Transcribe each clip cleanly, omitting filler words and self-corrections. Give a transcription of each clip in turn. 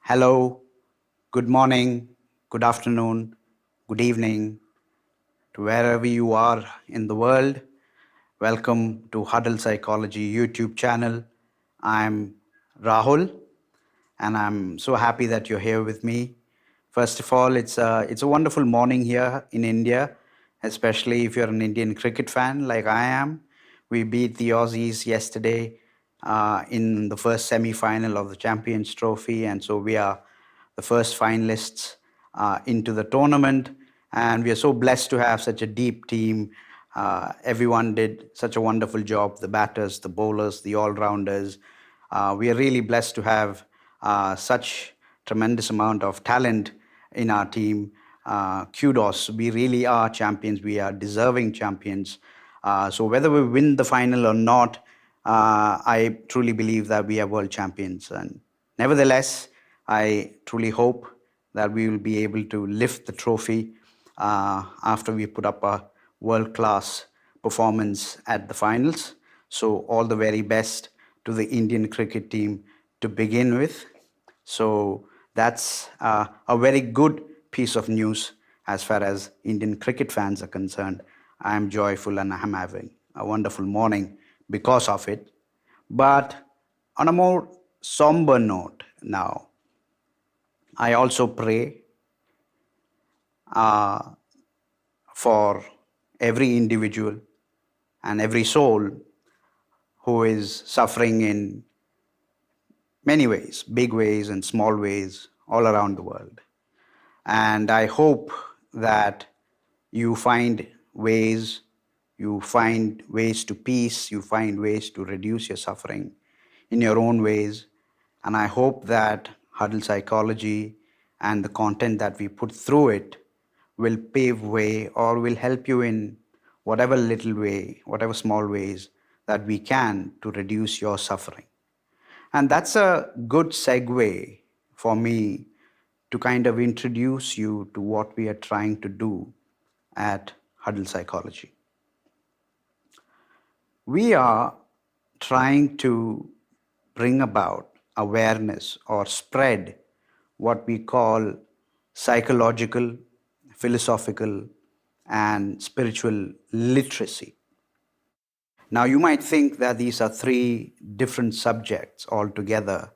Hello, good morning, good afternoon, good evening to wherever you are in the world. Welcome to Huddle Psychology YouTube channel. I'm Rahul and I'm so happy that you're here with me. First of all, it's a wonderful morning here in India, especially if you're an Indian cricket fan like I am. We beat the Aussies yesterday in the first semi-final of the Champions Trophy, and so we are the first finalists into the tournament. And we are so blessed to have such a deep team. Everyone did such a wonderful job: the batters, the bowlers, the all-rounders. We are really blessed to have such tremendous amount of talent in our team. Kudos. We really are champions. We are deserving champions. So whether we win the final or not, I truly believe that we are world champions. And nevertheless, I truly hope that we will be able to lift the trophy after we put up a world class performance at the finals. So, all the very best to the Indian cricket team to begin with. So, that's a very good piece of news as far as Indian cricket fans are concerned. I am joyful and I'm having a wonderful morning because of it. But on a more somber note now, I also pray uh, for every individual and every soul who is suffering in many ways, big ways and small ways, all around the world. And I hope that you find ways, you find ways to peace, you find ways to reduce your suffering in your own ways. And I hope that Huddle Psychology and the content that we put through it will pave way or will help you in whatever little way, whatever small ways that we can to reduce your suffering. And that's a good segue for me to kind of introduce you to what we are trying to do at Huddle Psychology. We are trying to bring about awareness or spread what we call psychological, philosophical, and spiritual literacy. Now, you might think that these are three different subjects altogether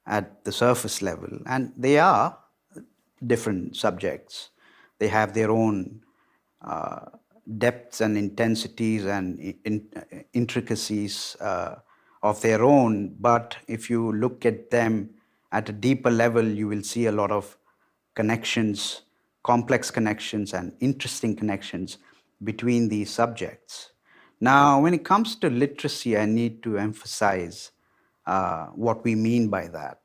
at the surface level, and they are different subjects. They have their own uh, depths and intensities and intricacies of their own. But if you look at them at a deeper level, you will see a lot of connections, complex connections, and interesting connections between these subjects. Now, when it comes to literacy, I need to emphasize what we mean by that.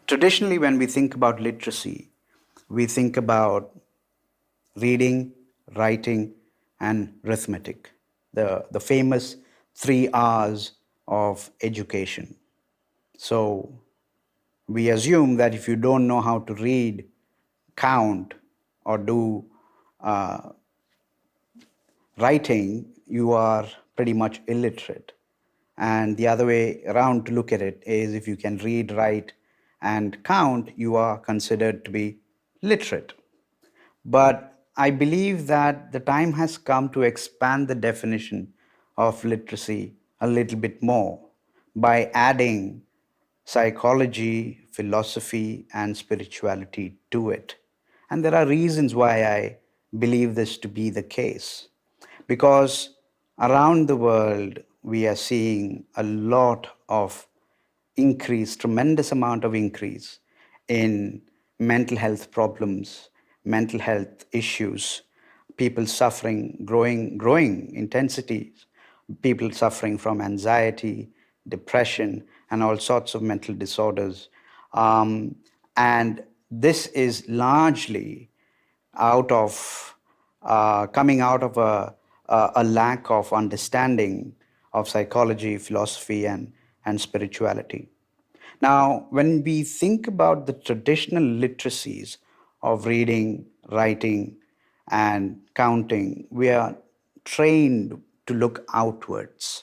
Traditionally, when we think about literacy, we think about reading, writing, and arithmetic, the famous three R's of education. So we assume that if you don't know how to read, count, or do uh, writing, you are pretty much illiterate. And the other way around to look at it is if you can read, write, and count, you are considered to be literate. But I believe that the time has come to expand the definition of literacy a little bit more by adding psychology, philosophy, and spirituality to it. And there are reasons why I believe this to be the case. Because around the world, we are seeing a lot of increase, tremendous amount of increase in mental health problems, mental health issues, people suffering, growing intensities, people suffering from anxiety, depression, and all sorts of mental disorders. And this is largely out of coming out of a lack of understanding of psychology, philosophy, and spirituality. Now, when we think about the traditional literacies of reading, writing, and counting, we are trained to look outwards.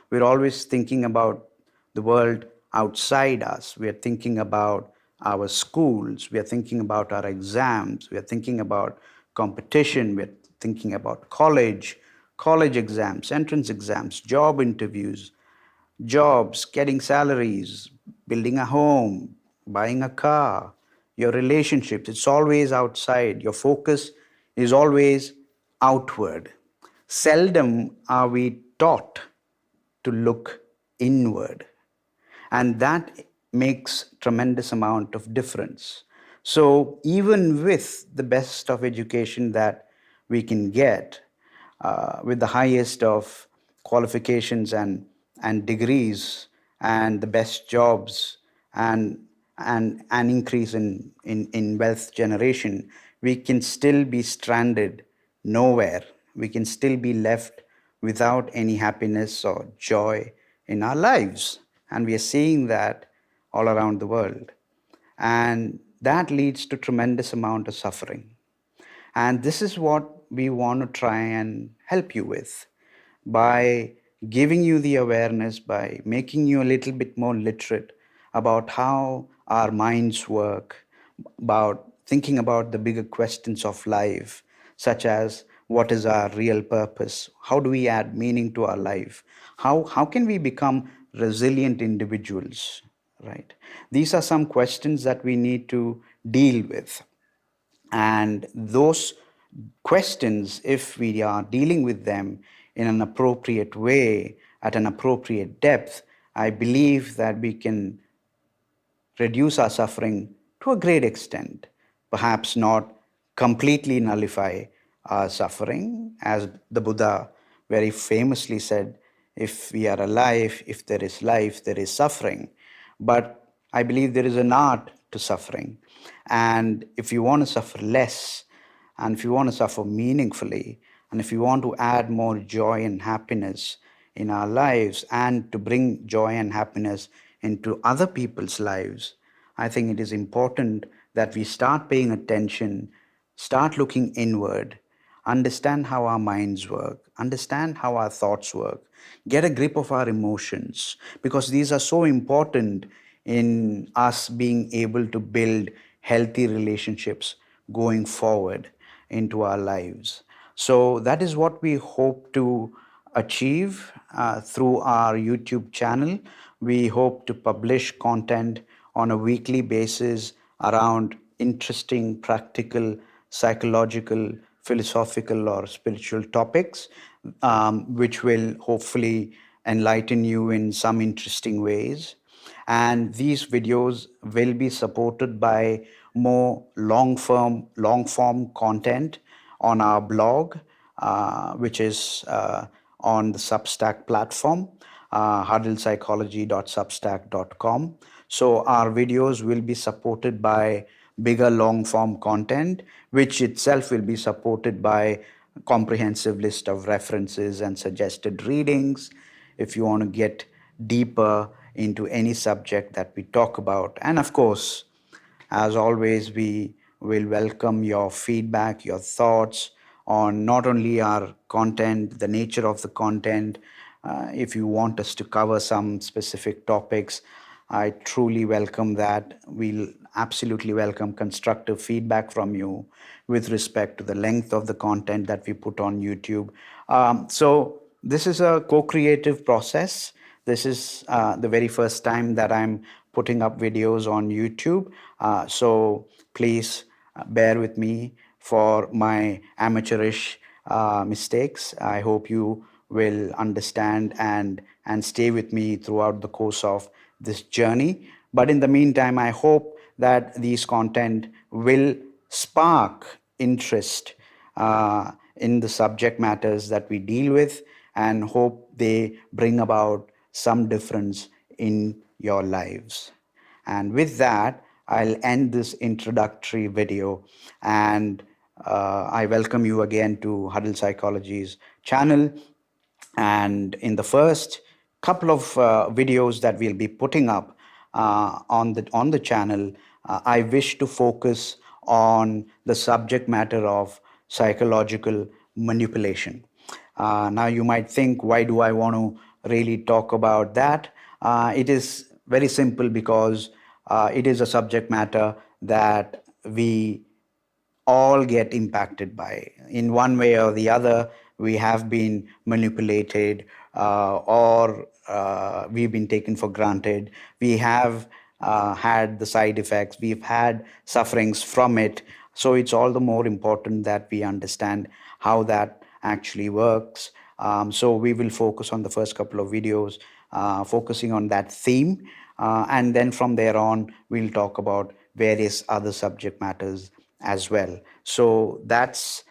We're always thinking about the world outside us. We are thinking about our schools. We are thinking about our exams. We are thinking about competition. We are thinking about college exams, entrance exams, job interviews, jobs, getting salaries, building a home, buying a car, your relationships. It's always outside. Your focus is always outward. Seldom are we taught to look inward, and that makes tremendous amount of difference. So even with the best of education that we can get, with the highest of qualifications and degrees and the best jobs and an increase in wealth generation, we can still be stranded nowhere. We can still be left without any happiness or joy in our lives. And we are seeing that all around the world. And that leads to tremendous amount of suffering. And this is what we want to try and help you with by giving you the awareness, by making you a little bit more literate about how our minds work, about thinking about the bigger questions of life, such as what is our real purpose? How do we add meaning to our life? How can we become resilient individuals? Right? These are some questions that we need to deal with. And those questions, if we are dealing with them in an appropriate way, at an appropriate depth, I believe that we can reduce our suffering to a great extent, perhaps not completely nullify our suffering, as the Buddha very famously said, if we are alive, if there is life, there is suffering. But I believe there is an art to suffering. And if you want to suffer less, and if you want to suffer meaningfully, and if you want to add more joy and happiness in our lives and to bring joy and happiness into other people's lives, I think it is important that we start paying attention, start looking inward, understand how our minds work, understand how our thoughts work, get a grip of our emotions, because these are so important in us being able to build healthy relationships going forward into our lives. So that is what we hope to achieve through our YouTube channel. We hope to publish content on a weekly basis around interesting, practical, psychological, philosophical, or spiritual topics, which will hopefully enlighten you in some interesting ways. And these videos will be supported by more long form content on our blog, which is on the Substack platform, huddlepsychology.substack.com. So our videos will be supported by bigger long form content, which itself will be supported by a comprehensive list of references and suggested readings if you want to get deeper into any subject that we talk about. And of course, as always, we will welcome your feedback, your thoughts on not only our content, the nature of the content. If you want us to cover some specific topics, I truly welcome that. We'll absolutely welcome constructive feedback from you with respect to the length of the content that we put on YouTube. So, this is a co creative process. This is the very first time that I'm putting up videos on YouTube. So please bear with me for my amateurish mistakes. I hope you will understand and stay with me throughout the course of this journey. But in the meantime, I hope that these content will spark interest in the subject matters that we deal with, and hope they bring about some difference in your lives. And with that, I'll end this introductory video, and I welcome you again to Huddle Psychology's channel. And in the first couple of videos that we'll be putting up on the channel, I wish to focus on the subject matter of psychological manipulation. Now you might think, why do I want to really talk about that? It is very simple because it is a subject matter that we all get impacted by. In one way or the other, we have been manipulated, or we've been taken for granted. We have had the side effects, we've had sufferings from it. So it's all the more important that we understand how that actually works. So we will focus on the first couple of videos, focusing on that theme. And then from there on, we'll talk about various other subject matters as well. So that's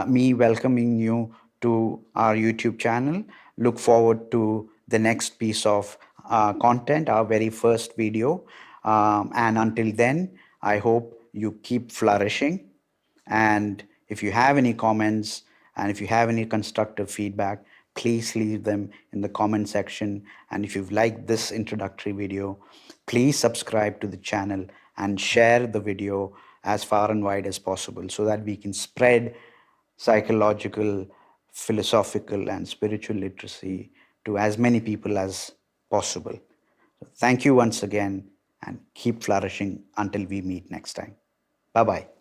me welcoming you to our YouTube channel. Look forward to the next piece of content, our very first video. And until then, I hope you keep flourishing. And if you have any comments and if you have any constructive feedback, please leave them in the comment section. And if you've liked this introductory video, please subscribe to the channel and share the video as far and wide as possible so that we can spread psychological, philosophical, and spiritual literacy to as many people as possible. So thank you once again and keep flourishing until we meet next time. Bye bye.